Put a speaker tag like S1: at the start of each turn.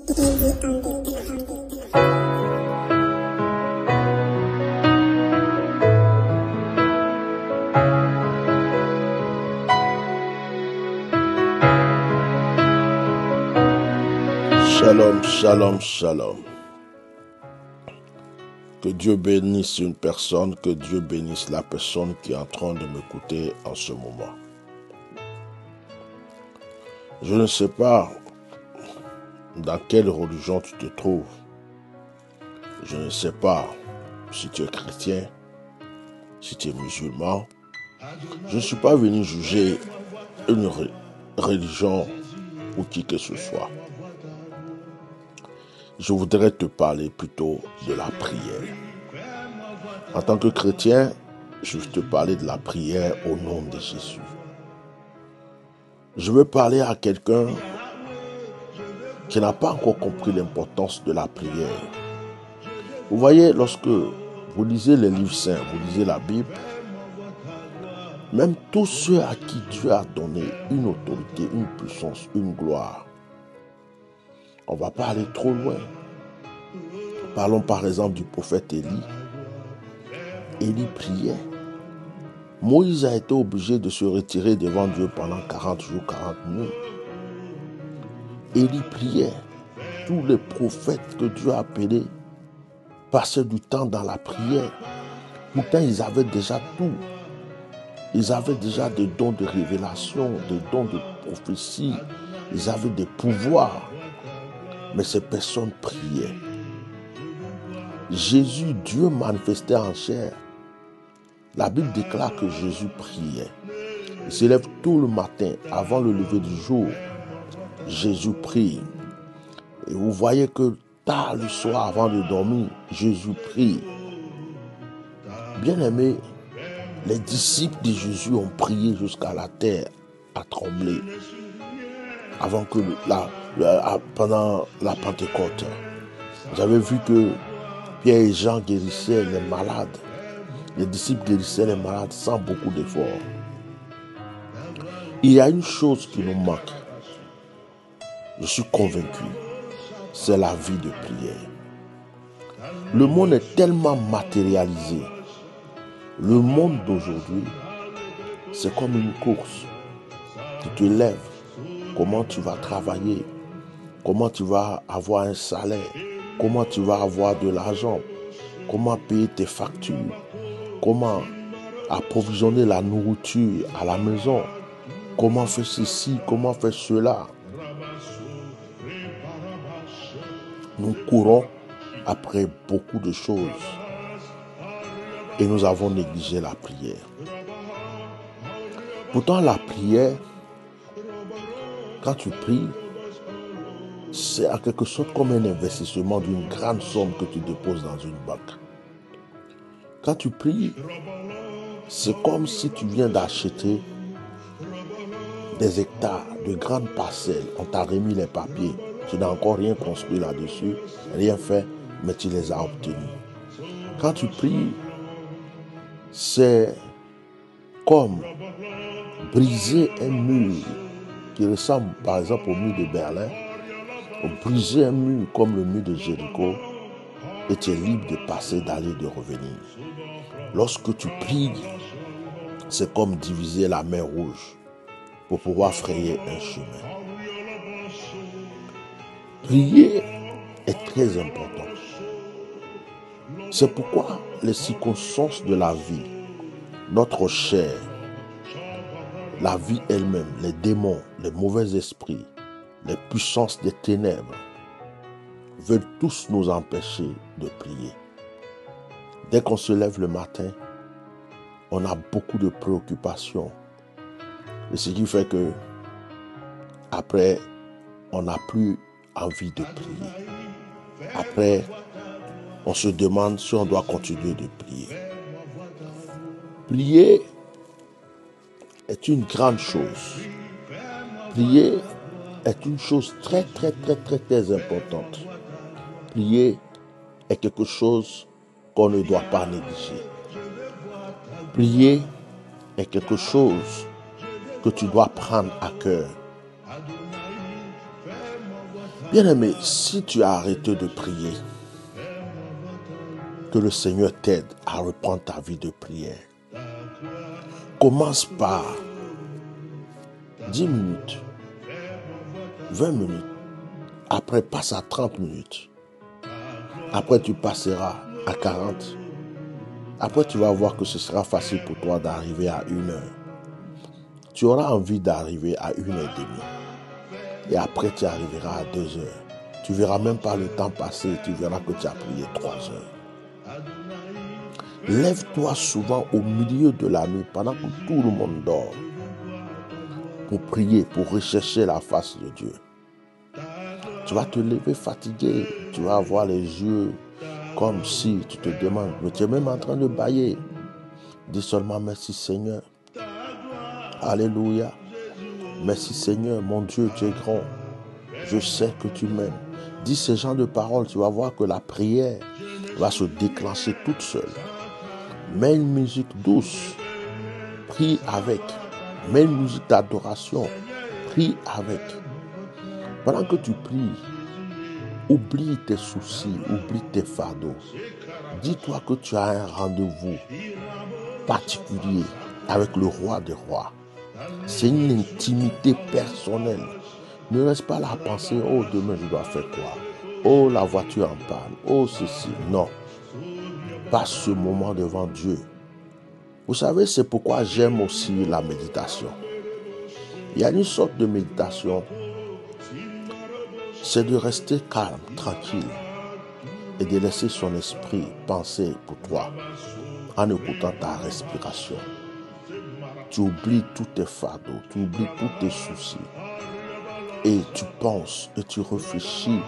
S1: Shalom, shalom, shalom. Que Dieu bénisse une personne, que Dieu bénisse la personne qui est en train de m'écouter en ce moment. Je ne sais pas dans quelle religion tu te trouves. Je ne sais pas si tu es chrétien, si tu es musulman. Je ne suis pas venu juger une religion ou qui que ce soit. Je voudrais te parler plutôt de la prière. En tant que chrétien, je veux te parler de la prière au nom de Jésus. Je veux parler à quelqu'un qui n'a pas encore compris l'importance de la prière. Vous voyez, lorsque vous lisez les livres saints, vous lisez la Bible, même tous ceux à qui Dieu a donné une autorité, une puissance, une gloire, on ne va pas aller trop loin. Parlons par exemple du prophète Élie. Élie priait. Moïse a été obligé de se retirer devant Dieu pendant 40 jours, 40 nuits. Élie priait. Tous les prophètes que Dieu a appelés passaient du temps dans la prière. Pourtant, ils avaient déjà tout. Ils avaient déjà des dons de révélation, des dons de prophétie. Ils avaient des pouvoirs. Mais ces personnes priaient. Jésus, Dieu manifestait en chair. La Bible déclare que Jésus priait. Il se lève tout le matin avant le lever du jour. Jésus prie. Et vous voyez que tard le soir avant de dormir, Jésus prie. Bien-aimés, les disciples de Jésus ont prié jusqu'à la terre a tremblé avant que pendant la Pentecôte. J'avais vu que Pierre et Jean guérissaient les malades. Les disciples guérissaient les malades sans beaucoup d'efforts. Il y a une chose qui nous manque. Je suis convaincu. C'est la vie de prière. Le monde est tellement matérialisé. Le monde d'aujourd'hui, c'est comme une course. Tu te lèves, comment tu vas travailler, comment tu vas avoir un salaire, comment tu vas avoir de l'argent, comment payer tes factures, comment approvisionner la nourriture à la maison, comment faire ceci, comment faire cela. Nous courons après beaucoup de choses et nous avons négligé la prière. Pourtant, la prière, quand tu pries, c'est en quelque sorte comme un investissement d'une grande somme que tu déposes dans une banque. Quand tu pries, c'est comme si tu viens d'acheter des hectares, de grandes parcelles. On t'a remis les papiers. Tu n'as encore rien construit là-dessus, rien fait, mais tu les as obtenus. Quand tu pries, c'est comme briser un mur qui ressemble par exemple au mur de Berlin, ou briser un mur comme le mur de Jéricho, et tu es libre de passer, d'aller, de revenir. Lorsque tu pries, c'est comme diviser la mer Rouge pour pouvoir frayer un chemin. Prier est très important. C'est pourquoi les circonstances de la vie, notre chair, la vie elle-même, les démons, les mauvais esprits, les puissances des ténèbres veulent tous nous empêcher de prier. Dès qu'on se lève le matin, on a beaucoup de préoccupations. Et ce qui fait que après, on n'a plus envie de prier. Après, on se demande si on doit continuer de prier. Prier est une grande chose. Prier est une chose très, très, très, très, très importante. Prier est quelque chose qu'on ne doit pas négliger. Prier est quelque chose que tu dois prendre à cœur. Bien-aimé, si tu as arrêté de prier, que le Seigneur t'aide à reprendre ta vie de prière. Commence par 10 minutes, 20 minutes. Après, passe à 30 minutes. Après, tu passeras à 40. Après, tu vas voir que ce sera facile pour toi d'arriver à 1 heure. Tu auras envie d'arriver à 1h30. Et après, tu arriveras à 2 heures. Tu ne verras même pas le temps passer. Tu verras que tu as prié 3 heures. Lève-toi souvent au milieu de la nuit, pendant que tout le monde dort, pour prier, pour rechercher la face de Dieu. Tu vas te lever fatigué. Tu vas avoir les yeux comme si tu te demandes, mais tu es même en train de bâiller. Dis seulement merci Seigneur. Alléluia. Merci Seigneur, mon Dieu, tu es grand. Je sais que tu m'aimes. Dis ces genres de paroles, tu vas voir que la prière va se déclencher toute seule. Mets une musique douce, prie avec. Mets une musique d'adoration, prie avec. Pendant que tu pries, oublie tes soucis, oublie tes fardeaux. Dis-toi que tu as un rendez-vous particulier avec le roi des rois. C'est une intimité personnelle. Ne reste pas là à penser, oh demain je dois faire quoi? Oh la voiture en panne, oh ceci. Non. Passe ce moment devant Dieu. Vous savez, c'est pourquoi j'aime aussi la méditation. Il y a une sorte de méditation, c'est de rester calme, tranquille et de laisser son esprit penser pour toi en écoutant ta respiration. Tu oublies tous tes fardeaux, tu oublies tous tes soucis et tu penses et tu réfléchis.